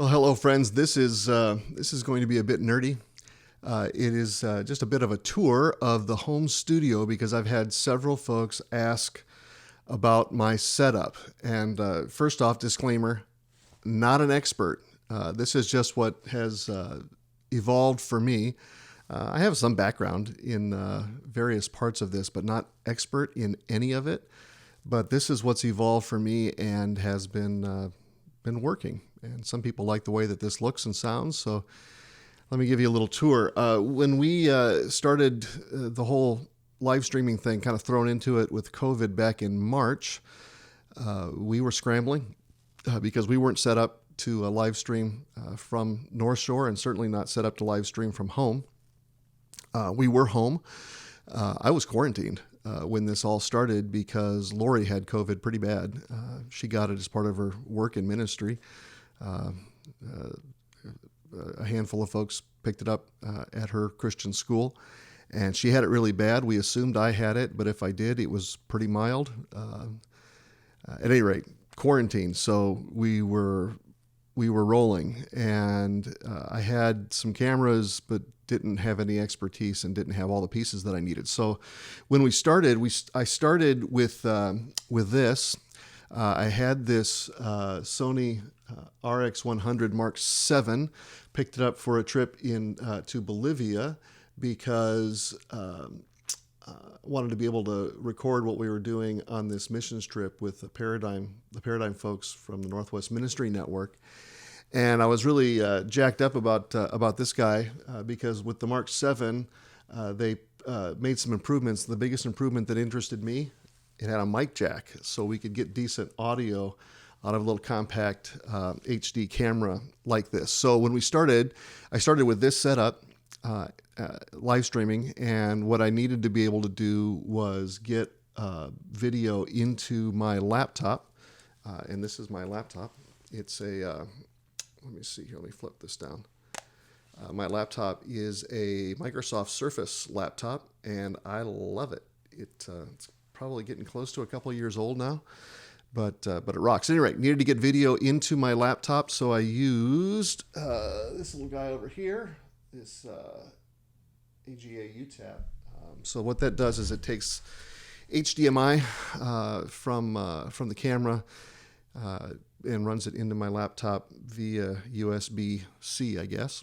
Well, hello, friends. This is going to be a bit nerdy. It is just a bit of a tour of the home studio because I've had several folks ask about my setup. And first off, disclaimer: not an expert. This is just what has evolved for me. I have some background in various parts of this, but not expert in any of it. But this is what's evolved for me and has been working. And some people like the way that this looks and sounds. So let me give you a little tour. When we started the whole live streaming thing, kind of thrown into it with COVID back in March, we were scrambling because we weren't set up to live stream from North Shore and certainly not set up to live stream from home. We were home. I was quarantined when this all started because Lori had COVID pretty bad. She got it as part of her work in ministry. A handful of folks picked it up at her Christian school, and she had it really bad. We assumed I had it, but if I did, it was pretty mild. At any rate, quarantine. So we were rolling, and I had some cameras, but didn't have any expertise and didn't have all the pieces that I needed. So when we started, I started with this. I had this Sony RX100 Mark VII, picked it up for a trip to Bolivia because wanted to be able to record what we were doing on this missions trip with the Paradigm folks from the Northwest Ministry Network. And I was really jacked up about this guy because with the Mark VII, they made some improvements. The biggest improvement that interested me, it had a mic jack, so we could get decent audio out of a little compact HD camera like this. So when I started with this setup, live streaming, and what I needed to be able to do was get video into my laptop, and this is my laptop. It's a, let me see here, let me flip this down. My laptop is a Microsoft Surface laptop, and I love it. It's probably getting close to a couple of years old now. But it rocks. At any rate, needed to get video into my laptop, so I used this little guy over here, this AGA UTAP. So what that does is it takes HDMI from the camera and runs it into my laptop via USB-C, I guess.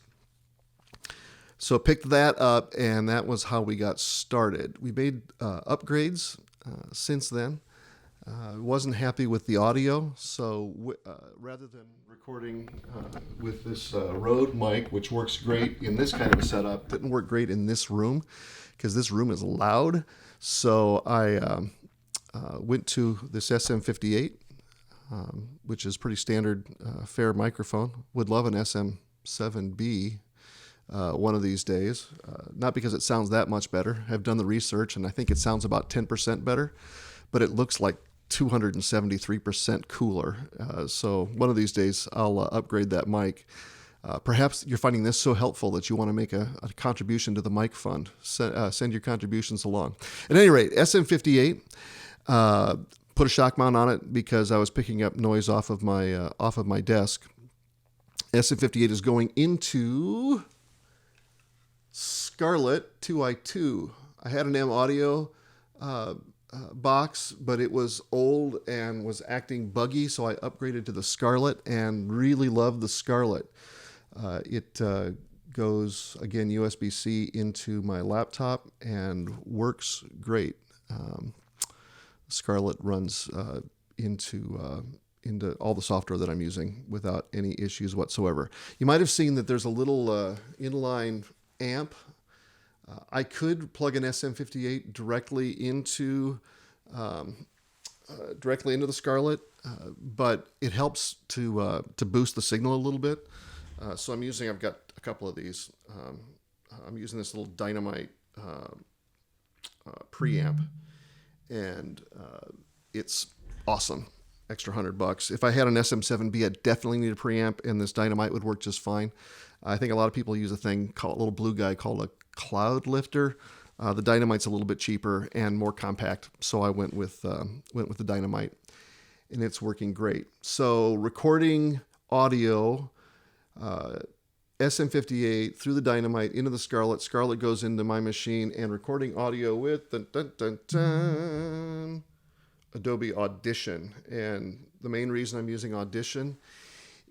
So picked that up, and that was how we got started. We made upgrades since then. Wasn't happy with the audio, so rather than recording with this Rode mic, which works great in this kind of a setup, didn't work great in this room because this room is loud. So I went to this SM58, which is pretty standard fair microphone. Would love an SM7B one of these days, not because it sounds that much better. I've done the research, and I think it sounds about 10% better, but it looks like 273% cooler. So one of these days I'll upgrade that mic. Perhaps you're finding this so helpful that you want to make a contribution to the mic fund. Send your contributions along. At any rate, SM58, put a shock mount on it because I was picking up noise off of my desk. SM58 is going into Scarlett 2i2. I had an M Audio box, but it was old and was acting buggy, so I upgraded to the Scarlett and really love the Scarlett. It goes, again, USB-C into my laptop and works great. Scarlett runs into all the software that I'm using without any issues whatsoever. You might have seen that there's a little inline amp. I could plug an SM58 directly into the Scarlett, but it helps to boost the signal a little bit. So I've got a couple of these. I'm using this little Dynamite preamp, and it's awesome. Extra $100. If I had an SM7B, I'd definitely need a preamp, and this Dynamite would work just fine. I think a lot of people use a little blue guy called a Cloud Lifter. The Dynamite's a little bit cheaper and more compact, so I went with the Dynamite, and it's working great. So recording audio SM58 through the Dynamite into the Scarlett. Scarlett goes into my machine and recording audio with dun, dun, dun, dun, Adobe Audition. And the main reason I'm using Audition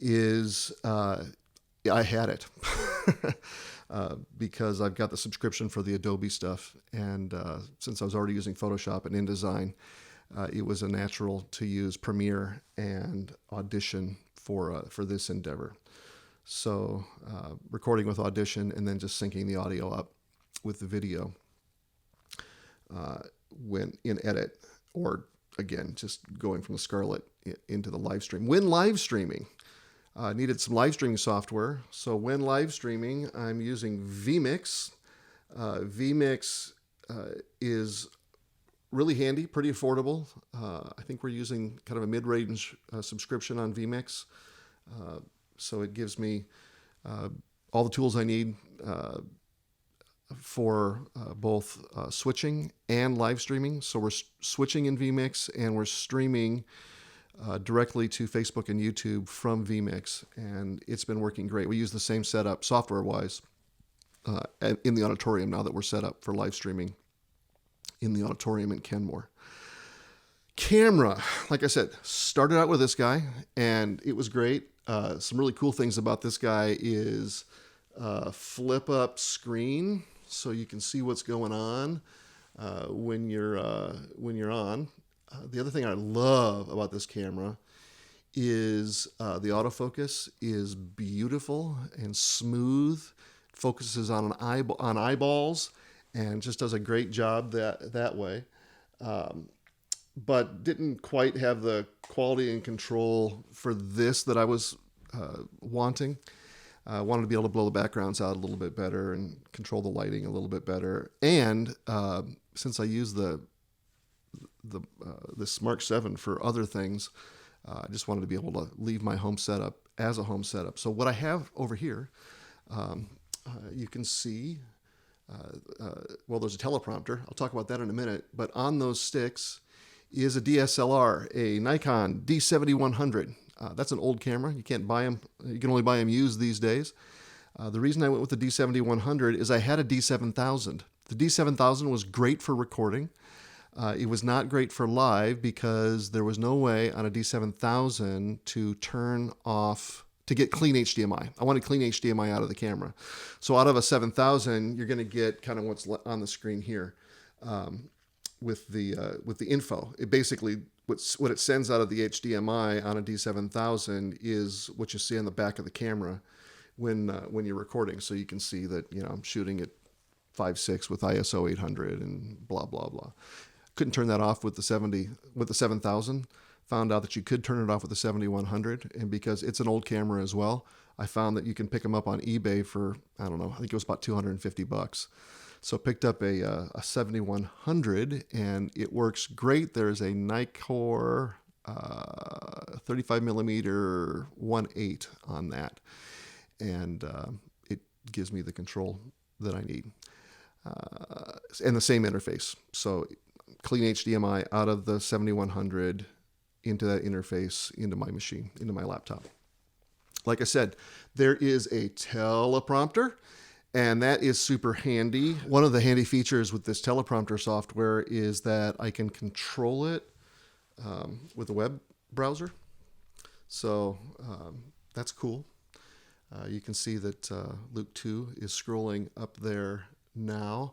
is I had it because I've got the subscription for the Adobe stuff. And since I was already using Photoshop and InDesign, it was a natural to use Premiere and Audition for this endeavor. So recording with Audition and then just syncing the audio up with the video when in edit, or again, just going from the Scarlett into the live stream. When live streaming, needed some live streaming software. So when live streaming, I'm using VMix. VMix is really handy, pretty affordable. I think we're using kind of a mid-range subscription on VMix. So it gives me all the tools I need for both switching and live streaming. So we're switching in VMix and we're streaming directly to Facebook and YouTube from VMix. And it's been working great. We use the same setup software-wise in the auditorium now that we're set up for live streaming in the auditorium in Kenmore. Camera, like I said, started out with this guy and it was great. Some really cool things about this guy is flip up screen, so you can see what's going on when you're on. The other thing I love about this camera is the autofocus is beautiful and smooth. Focuses on eyeballs and just does a great job that way. But didn't quite have the quality and control for this that I was wanting. Wanted to be able to blow the backgrounds out a little bit better and control the lighting a little bit better. And since I use this Mark 7 for other things, I just wanted to be able to leave my home setup as a home setup. So what I have over here, you can see, well, there's a teleprompter. I'll talk about that in a minute. But on those sticks is a DSLR, a Nikon D7100. That's an old camera. You can't buy them. You can only buy them used these days. The reason I went with the D7100 is I had a D7000. The D7000 was great for recording. It was not great for live because there was no way on a D7000 to turn off, to get clean HDMI. I wanted clean HDMI out of the camera. So out of a 7000, you're going to get kind of what's on the screen here. With the info, it basically what it sends out of the HDMI on a D7000 is what you see on the back of the camera when you're recording. So you can see that I'm shooting at 5.6 with ISO 800 and blah blah blah. Couldn't turn that off with the 7000. Found out that you could turn it off with the 7100, and because it's an old camera as well, I found that you can pick them up on eBay for I think it was about $250. So picked up a 7100 and it works great. There's a Nikkor 35mm 1.8 on that. And it gives me the control that I need. And the same interface. So clean HDMI out of the 7100 into that interface, into my machine, into my laptop. Like I said, there is a teleprompter. And that is super handy. One of the handy features with this teleprompter software is that I can control it with a web browser. So that's cool. You can see that Luke 2 is scrolling up there now.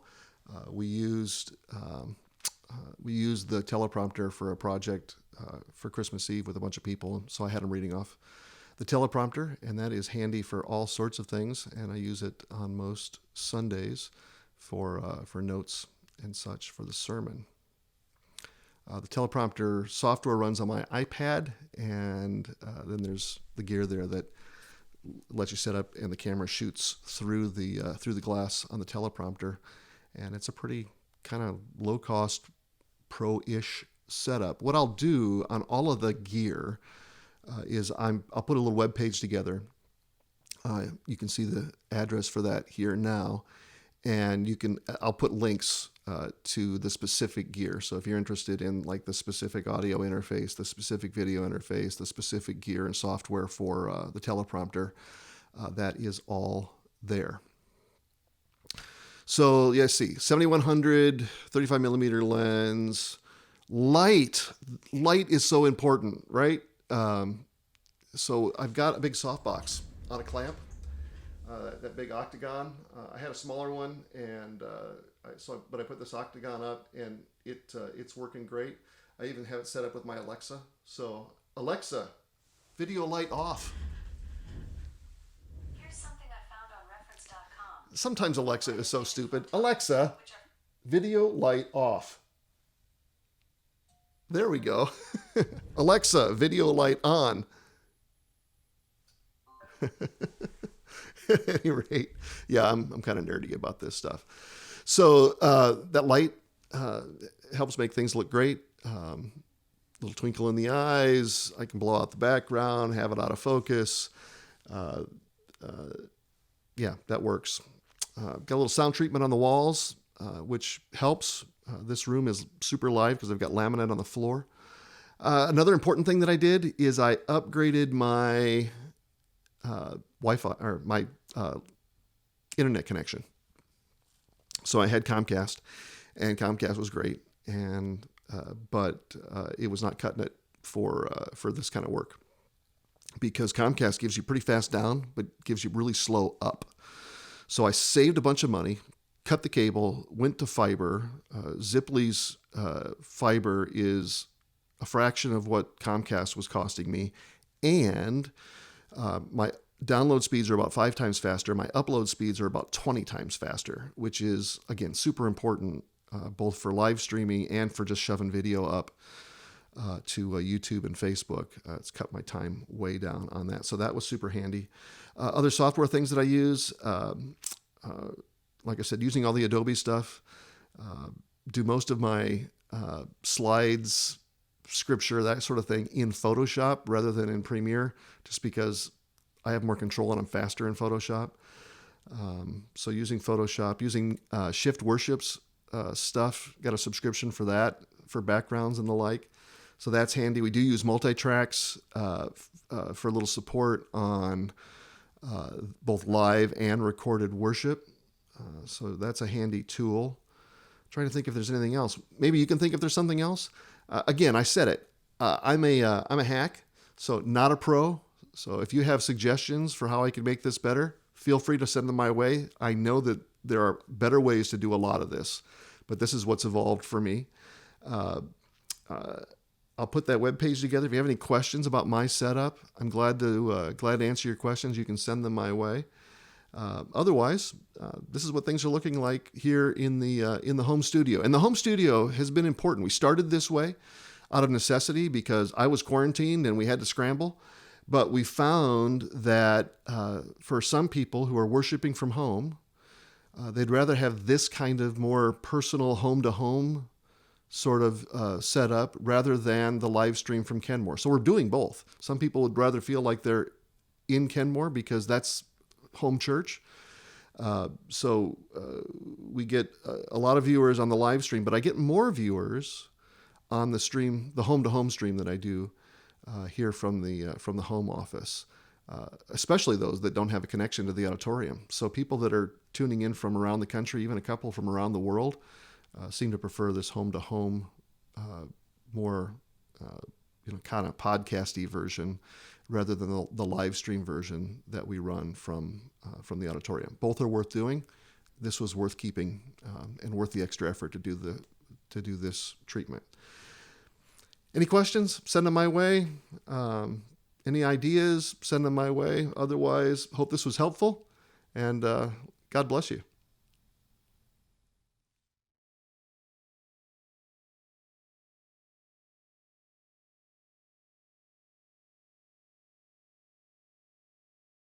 We used the teleprompter for a project for Christmas Eve with a bunch of people, so I had them reading off the teleprompter, and that is handy for all sorts of things, and I use it on most Sundays for notes and such for the sermon. The teleprompter software runs on my iPad, and then there's the gear there that lets you set up, and the camera shoots through the glass on the teleprompter, and it's a pretty kind of low-cost, pro-ish setup. What I'll do on all of the gear is I'll put a little web page together. You can see the address for that here now, and I'll put links to the specific gear. So if you're interested in like the specific audio interface, the specific video interface, the specific gear and software for the teleprompter, that is all there. So yeah, see, 7100, 35 millimeter lens. Light is so important, right? So I've got a big softbox on a clamp, that big octagon. I had a smaller one, and but I put this octagon up, and it's working great. I even have it set up with my Alexa. So Alexa, video light off. Here's something I found on reference.com. Sometimes Alexa is so stupid. Alexa, video light off. There we go. Alexa, video light on. At any rate, yeah, I'm kind of nerdy about this stuff. So that light helps make things look great. Little twinkle in the eyes. I can blow out the background, have it out of focus. Yeah, that works. Got a little sound treatment on the walls, which helps. This room is super live because I've got laminate on the floor. Another important thing that I did is I upgraded my Wi-Fi, or my internet connection. So I had Comcast, and Comcast was great, and but it was not cutting it for this kind of work, because Comcast gives you pretty fast down, but gives you really slow up. So I saved a bunch of money, cut the cable, went to fiber. Ziply's fiber is a fraction of what Comcast was costing me, and my download speeds are about 5 times faster. My upload speeds are about 20 times faster, which is, again, super important, both for live streaming and for just shoving video up to YouTube and Facebook. It's cut my time way down on that. So that was super handy. Other software things that I use, like I said, using all the Adobe stuff, do most of my slides, scripture, that sort of thing in Photoshop rather than in Premiere, just because I have more control and I'm faster in Photoshop. So using Photoshop, using Shift Worship's stuff, got a subscription for that, for backgrounds and the like. So that's handy. We do use multi-tracks for a little support on both live and recorded worship. So that's a handy tool. I'm trying to think if there's anything else. Maybe you can think if there's something else. Again, I said it. I'm a hack, so not a pro. So if you have suggestions for how I can make this better, feel free to send them my way. I know that there are better ways to do a lot of this, but this is what's evolved for me. I'll put that webpage together. If you have any questions about my setup, I'm glad to answer your questions. You can send them my way. Otherwise, this is what things are looking like here in the home studio. And the home studio has been important. We started this way out of necessity because I was quarantined and we had to scramble. But we found that for some people who are worshiping from home, they'd rather have this kind of more personal home-to-home sort of setup rather than the live stream from Kenmore. So we're doing both. Some people would rather feel like they're in Kenmore because that's home church. So we get a lot of viewers on the live stream, but I get more viewers on the stream, the home-to-home stream that I do here from the home office, especially those that don't have a connection to the auditorium. So people that are tuning in from around the country, even a couple from around the world, seem to prefer this home-to-home, more kind of podcasty version rather than the live stream version that we run from the auditorium. Both are worth doing. This was worth keeping and worth the extra effort to do this treatment. Any questions? Send them my way. Any ideas? Send them my way. Otherwise, hope this was helpful, and God bless you.